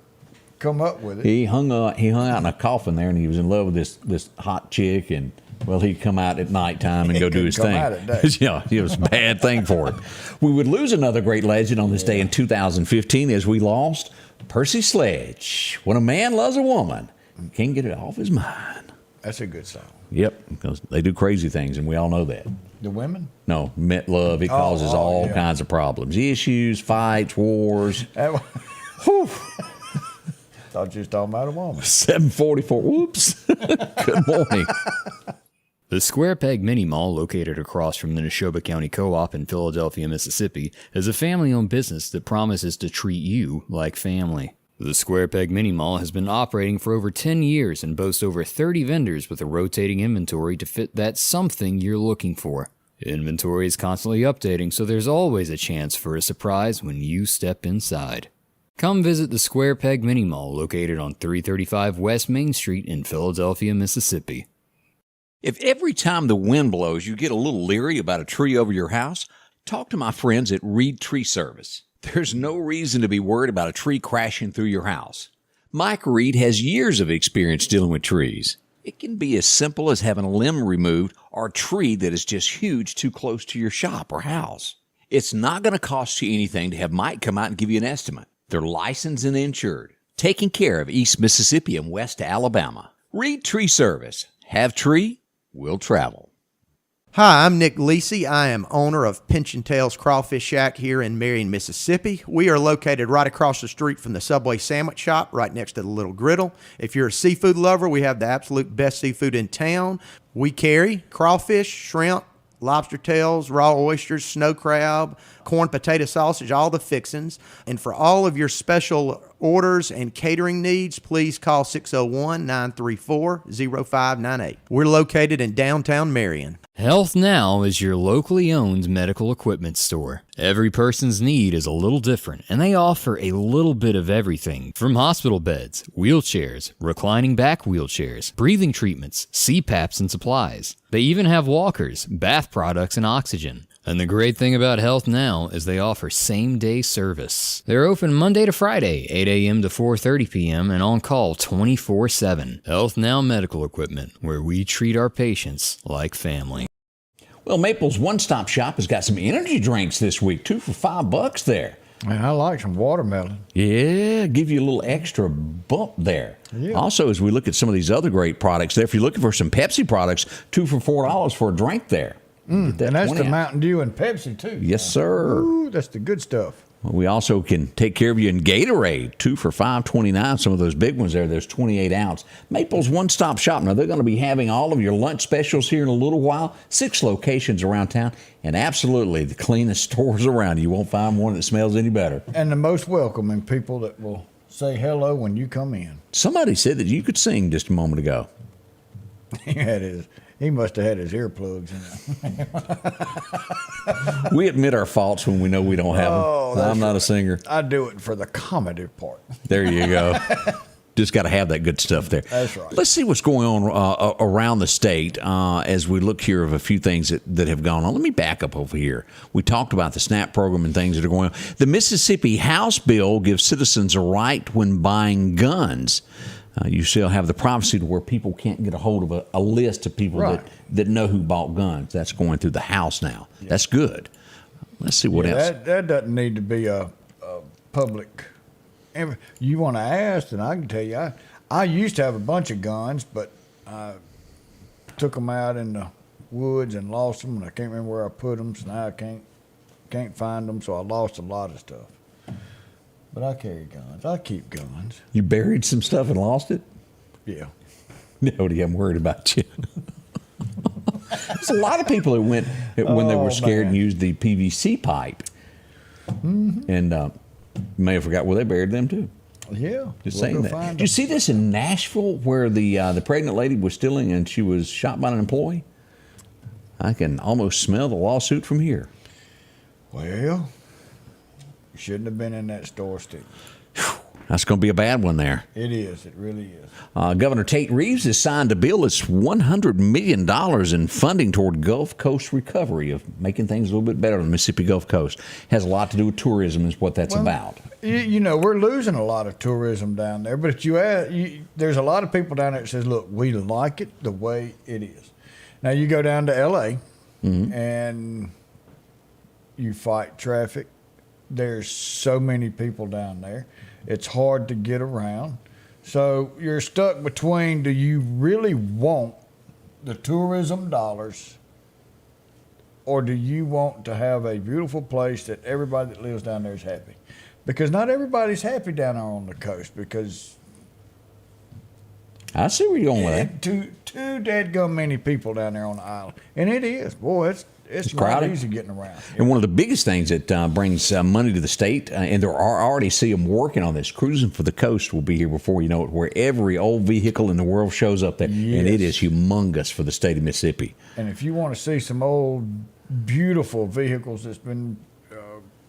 come up with it. He hung out in a coffin there, and he was in love with this hot chick, and Well, he'd come out at nighttime and go do his come thing. out at day. Yeah, it was a bad thing for him. We would lose another great legend on this day in 2015 as we lost Percy Sledge. When a man loves a woman, he can't get it off his mind. That's a good song. Yep, because they do crazy things, and we all know that. The women? No, love, it causes all kinds of problems. Issues, fights, wars. Whew. Thought you was talking about a woman. 7:44. Whoops. Good morning. The Square Peg Mini Mall, located across from the Neshoba County Co-op in Philadelphia, Mississippi, is a family-owned business that promises to treat you like family. The Square Peg Mini Mall has been operating for over 10 years and boasts over 30 vendors with a rotating inventory to fit that something you're looking for. Inventory is constantly updating, so there's always a chance for a surprise when you step inside. Come visit the Square Peg Mini Mall, located on 335 West Main Street in Philadelphia, Mississippi. If every time the wind blows you get a little leery about a tree over your house, talk to my friends at Reed Tree Service. There's no reason to be worried about a tree crashing through your house. Mike Reed has years of experience dealing with trees. It can be as simple as having a limb removed or a tree that is just huge too close to your shop or house. It's not going to cost you anything to have Mike come out and give you an estimate. They're licensed and insured, taking care of East Mississippi and West Alabama. Reed Tree Service. Have tree, will travel. Hi, I'm Nick Lisi. I am owner of Pinch and Tails Crawfish Shack here in Marion, Mississippi. We are located right across the street from the Subway Sandwich Shop, right next to the Little Griddle. If you're a seafood lover, we have the absolute best seafood in town. We carry crawfish, shrimp, lobster tails, raw oysters, snow crab, corn potato sausage, all the fixins. And for all of your special orders and catering needs, please call 601-934-0598. We're located in downtown Marion. Health Now is your locally owned medical equipment store. Every person's need is a little different, and they offer a little bit of everything from hospital beds, wheelchairs, reclining back wheelchairs, breathing treatments, CPAPs and supplies. They even have walkers, bath products, and oxygen. And the great thing about Health Now is they offer same-day service. They're open Monday to Friday, 8 a.m. to 4:30 p.m. and on call 24/7. Health Now Medical Equipment, where we treat our patients like family. Well, Maple's One Stop Shop has got some energy drinks this week, 2 for $5 there. Man, I like some watermelon. Yeah, give you a little extra bump there. Yeah. Also, as we look at some of these other great products there, if you're looking for some Pepsi products, 2 for $4 for a drink there. And that's the Mountain Dew and Pepsi, too. Yes, sir. Ooh, that's the good stuff. Well, we also can take care of you in Gatorade, 2 for $5.29. Some of those big ones there, there's 28 ounce. Maple's One Stop Shop. Now, they're going to be having all of your lunch specials here in a little while. 6 locations around town, and absolutely the cleanest stores around. You won't find one that smells any better. And the most welcoming people that will say hello when you come in. Somebody said that you could sing just a moment ago. He must have had his earplugs in. We admit our faults when we know we don't have them. I'm not a singer. I do it for the comedy part. There you go. Just got to have that good stuff there. That's right. Let's see what's going on around the state as we look here of a few things that have gone on. Let me back up over here. We talked about the SNAP program and things that are going on. The Mississippi House bill gives citizens a right when buying guns. You still have the privacy to where people can't get a hold of a list of people that know who bought guns. That's going through the House now. Yeah. That's good. Let's see what else. That doesn't need to be a public. You want to ask, and I can tell you, I used to have a bunch of guns, but I took them out in the woods and lost them, and I can't remember where I put them, so now I can't find them, so I lost a lot of stuff. But I carry guns. I keep guns. You buried some stuff and lost it? Yeah. Nobody, I'm worried about you. There's a lot of people that went when they were scared and used the PVC pipe. Mm-hmm. And you may have forgot where they buried them, too. Yeah. Just saying that. Did you see this in Nashville where the pregnant lady was stealing and she was shot by an employee? I can almost smell the lawsuit from here. Well, shouldn't have been in that store still. That's going to be a bad one there. It is. It really is. Governor Tate Reeves has signed a bill that's $100 million in funding toward Gulf Coast recovery, of making things a little bit better on the Mississippi Gulf Coast. Has a lot to do with tourism is what that's about. You know, we're losing a lot of tourism down there, but there's a lot of people down there that says, look, we like it the way it is. Now you go down to L.A. and you fight traffic. There's so many people down there. It's hard to get around. So you're stuck between, do you really want the tourism dollars, or do you want to have a beautiful place that everybody that lives down there is happy? Because not everybody's happy down there on the coast, because I see where you're going with that. Too dadgum many people down there on the island. And it is. Boy, it's not crowded. easy getting around. And one of the biggest things that brings money to the state, and there are already see them working on this, Cruising for the Coast will be here before you know it, where every old vehicle in the world shows up there. Yes. And it is humongous for the state of Mississippi. And if you want to see some old, beautiful vehicles that's been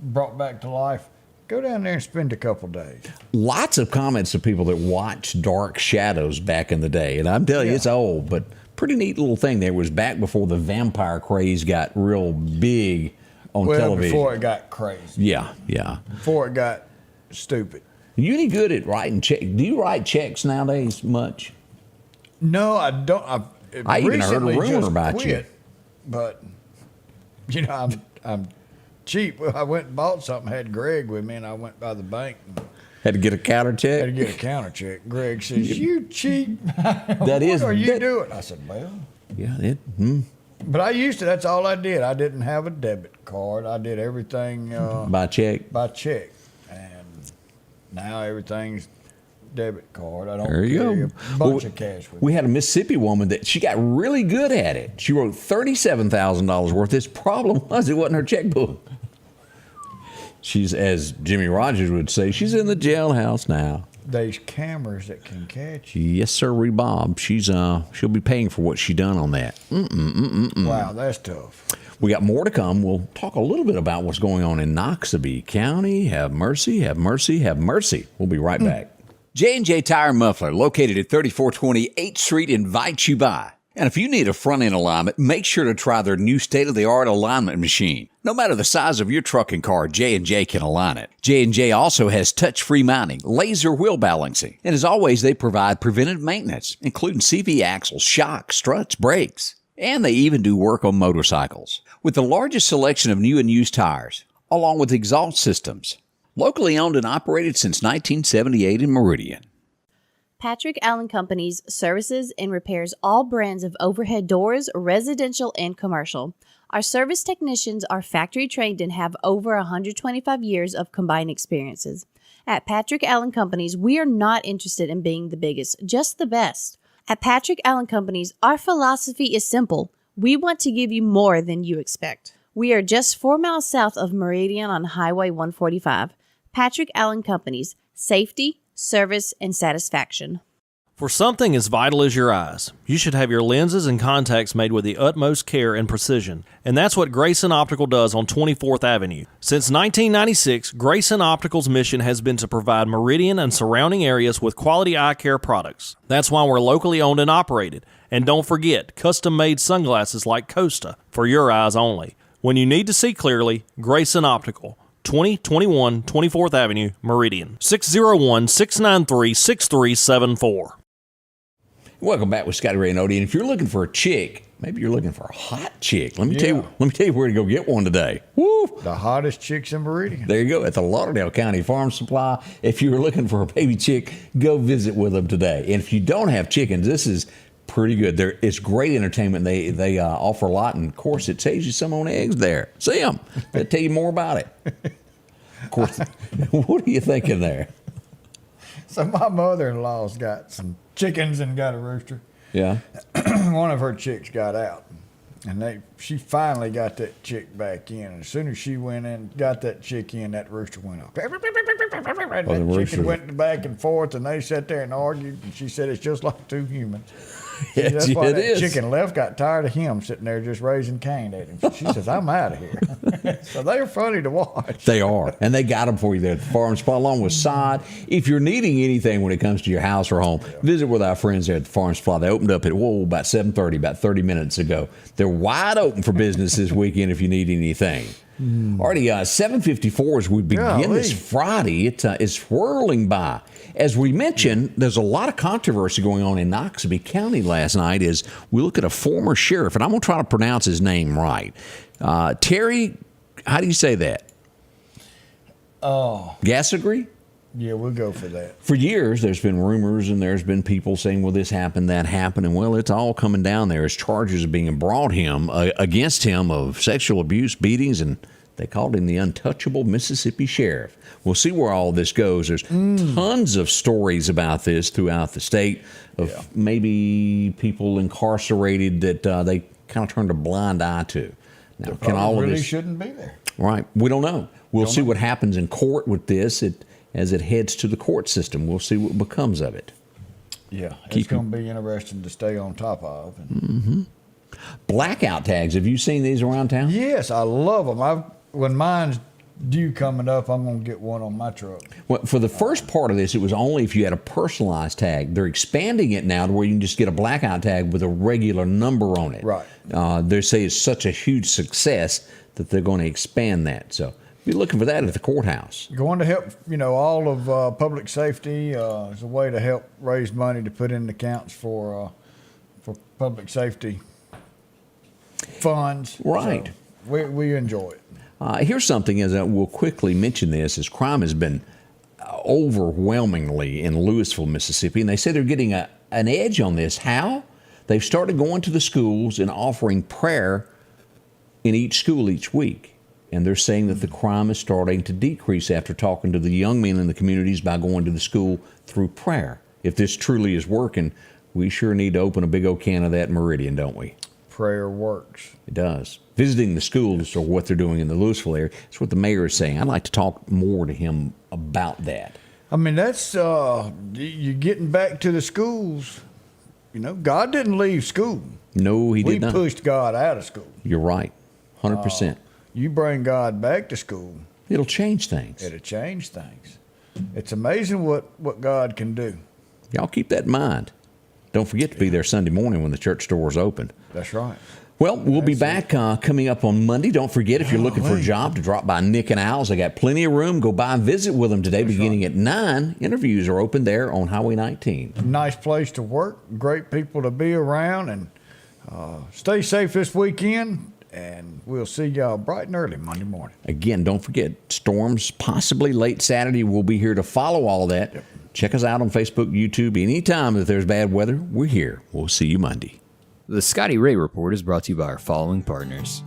brought back to life, go down there and spend a couple days. Lots of comments of people that watched Dark Shadows back in the day. And I'm telling you, it's old, but pretty neat little thing there. It was back before the vampire craze got real big on television. Before it got crazy. Yeah. Before it got stupid. You any good at writing checks? Do you write checks nowadays much? No, I don't. I even heard a rumor about you. But, I'm cheap. I went and bought something, had Greg with me, and I went by the bank. Had to get a counter check? Had to get a counter check. Greg says, "You cheap." What are you doing? I said, "Well." Yeah, But I used to. That's all I did. I didn't have a debit card. I did everything by check. By check, and now everything's debit card. I don't There you carry go. a bunch of cash with me. We had a Mississippi woman that she got really good at it. She wrote $37,000 worth. This problem was it wasn't her checkbook. She's, as Jimmy Rogers would say, she's in the jailhouse now. There's cameras that can catch you. Yes, sir, Bob. She'll be paying for what she done on that. Wow, that's tough. We got more to come. We'll talk a little bit about what's going on in Noxubee County. Have mercy, have mercy, have mercy. We'll be right back. J&J Tire Muffler, located at 3420 8th Street, invites you by. And if you need a front-end alignment, make sure to try their new state-of-the-art alignment machine. No matter the size of your truck and car, J&J can align it. J&J also has touch-free mounting, laser wheel balancing, and as always, they provide preventive maintenance, including CV axles, shocks, struts, brakes. And they even do work on motorcycles. With the largest selection of new and used tires, along with exhaust systems. Locally owned and operated since 1978 in Meridian. Patrick Allen Companies services and repairs all brands of overhead doors, residential and commercial. Our service technicians are factory trained and have over 125 years of combined experiences. At Patrick Allen Companies, we are not interested in being the biggest, just the best. At Patrick Allen Companies, our philosophy is simple. We want to give you more than you expect. We are just 4 miles south of Meridian on Highway 145. Patrick Allen Companies, safety, service, and satisfaction. For something as vital as your eyes, you should have your lenses and contacts made with the utmost care and precision. And that's what Grayson Optical does on 24th Avenue. Since 1996, Grayson Optical's mission has been to provide Meridian and surrounding areas with quality eye care products. That's why we're locally owned and operated. And don't forget, custom-made sunglasses like Costa for your eyes only. When you need to see clearly, Grayson Optical. 2021 24th Avenue, Meridian. 601-693-6374. Welcome back with Scotty Ray and Odie. And if you're looking for a chick, maybe you're looking for a hot chick. Let me tell you where to go get one today. Woo! The hottest chicks in Meridian. There you go, at the Lauderdale County Farm Supply. If you're looking for a baby chick, go visit with them today. And if you don't have chickens, this is pretty good. It's great entertainment. They offer a lot, and of course, it saves you some on eggs there. See them. They'll tell you more about it. Of course, what are you thinking there? So my mother-in-law's got some chickens and got a rooster. Yeah. One of her chicks got out, and she finally got that chick back in. And as soon as she went in, got that chick in, that rooster went off. And that chicken went back and forth, and they sat there and argued. And she said it's just like two humans. Yes, that's why it that is. chicken left, got tired of him sitting there just raising Cain at him. So she says, I'm out of here. So they're funny to watch. They are. And they got them for you there at the Farm Supply, along with sod. If you're needing anything when it comes to your house or home, visit with our friends there at the Farm Supply. They opened up at, about 7:30, about 30 minutes ago. They're wide open for business this weekend if you need anything. Already 7:54 as we begin this Friday. It is swirling by. As we mentioned, there's a lot of controversy going on in Noxubee County last night as we look at a former sheriff, and I'm going to try to pronounce his name right. Terry, how do you say that? Gassegree? Yeah, we'll go for that. For years, there's been rumors and there's been people saying, well, this happened, that happened. And, well, it's all coming down there as charges are being brought against him of sexual abuse, beatings, and they called him the untouchable Mississippi sheriff. We'll see where all this goes. There's tons of stories about this throughout the state of maybe people incarcerated that they kind of turned a blind eye to. Now, can all of this shouldn't be there? Right. We don't know. We'll see what happens in court with this. As it heads to the court system, we'll see what becomes of it. Yeah, it's going to be interesting to stay on top of. Blackout tags. Have you seen these around town? Yes, I love them. When mine's due coming up, I'm going to get one on my truck. Well, for the first part of this, it was only if you had a personalized tag. They're expanding it now to where you can just get a blackout tag with a regular number on it. Right. They say it's such a huge success that they're going to expand that. So be looking for that at the courthouse. Going to help, all of public safety as a way to help raise money to put in accounts for public safety funds. Right. So we enjoy it. Here's something, as we'll quickly mention this, as crime has been overwhelmingly in Louisville, Mississippi, and they say they're getting an edge on this. How? They've started going to the schools and offering prayer in each school each week. And they're saying that the crime is starting to decrease after talking to the young men in the communities by going to the school through prayer. If this truly is working, we sure need to open a big old can of that in Meridian, don't we? Prayer works. It does. Visiting the schools or what they're doing in the Louisville area, that's what the mayor is saying. I'd like to talk more to him about that. I mean, that's, you're getting back to the schools. God didn't leave school. No, he did not. We pushed God out of school. You're right. 100%. You bring God back to school. It'll change things. It'll change things. It's amazing what God can do. Y'all keep that in mind. Don't forget to be there Sunday morning when the church doors open. That's right. Well, we'll be back coming up on Monday. Don't forget, if you're looking for a job, to drop by Nick and Al's. They got plenty of room. Go by and visit with them today, beginning at 9. Interviews are open there on Highway 19. Nice place to work. Great people to be around. And stay safe this weekend. And we'll see y'all bright and early Monday morning. Again, don't forget, storms possibly late Saturday. We'll be here to follow all of that. Yep. Check us out on Facebook, YouTube. Anytime that there's bad weather, we're here. We'll see you Monday. The Scotty Ray Report is brought to you by our following partners: